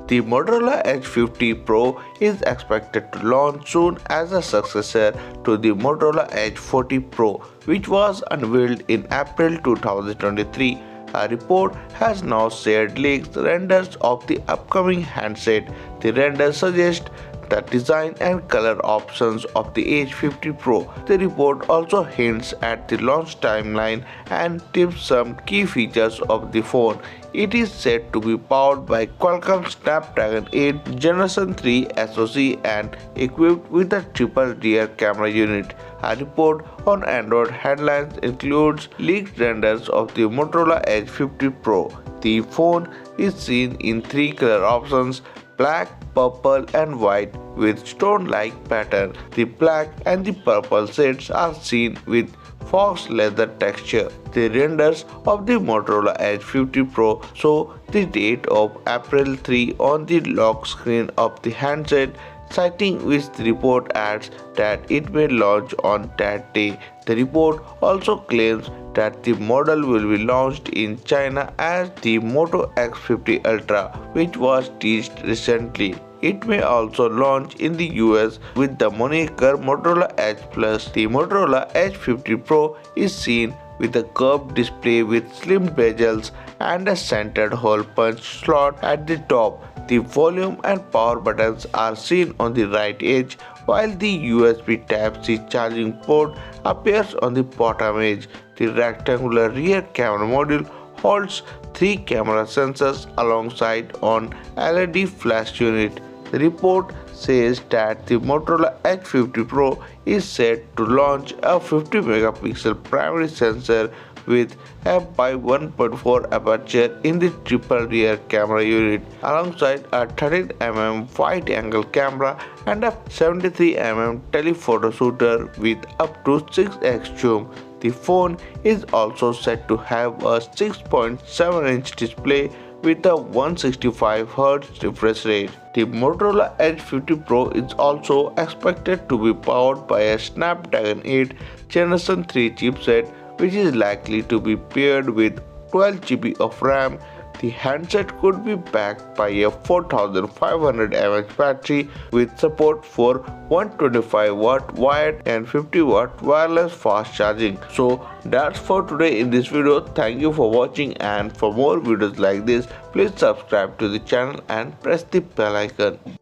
The Motorola Edge 50 Pro is expected to launch soon as a successor to the Motorola Edge 40 Pro, which was unveiled in April 2023. A report has now shared leaked renders of the upcoming handset. The renders suggest the design and color options of the Edge 50 Pro. The report also hints at the launch timeline and tips some key features of the phone. It is said to be powered by Qualcomm Snapdragon 8 Generation 3 SoC and equipped with a triple rear camera unit. A report on Android headlines includes leaked renders of the Motorola Edge 50 Pro. The phone is seen in three color options: black, purple and white with stone-like pattern. The black and the purple shades are seen with fox leather texture. The renders of the Motorola Edge 50 Pro show the date of April 3 on the lock screen of the handset, citing which the report adds that it may launch on that day. The report also claims that the model will be launched in China as the Moto X50 Ultra, which was teased recently. It may also launch in the US with the moniker Motorola Edge Plus. The Motorola Edge 50 Pro is seen with a curved display with slim bezels and a centered hole punch slot at the top. The volume and power buttons are seen on the right edge, while the USB Type-C charging port appears on the bottom edge. The rectangular rear camera module holds three camera sensors alongside an LED flash unit. The report says that the Motorola Edge 50 Pro is set to launch a 50 megapixel primary sensor with f/1.4 aperture in the triple rear camera unit, alongside a 13mm wide-angle camera and a 73mm telephoto shooter with up to 6x zoom. The phone is also set to have a 6.7-inch display with a 165Hz refresh rate. The Motorola Edge 50 Pro is also expected to be powered by a Snapdragon 8 Generation 3 chipset, which is likely to be paired with 12GB of RAM. The handset could be backed by a 4500 mAh battery with support for 125W wired and 50W wireless fast charging. So that's for today in this video. Thank you for watching, and for more videos like this, please subscribe to the channel and press the bell icon.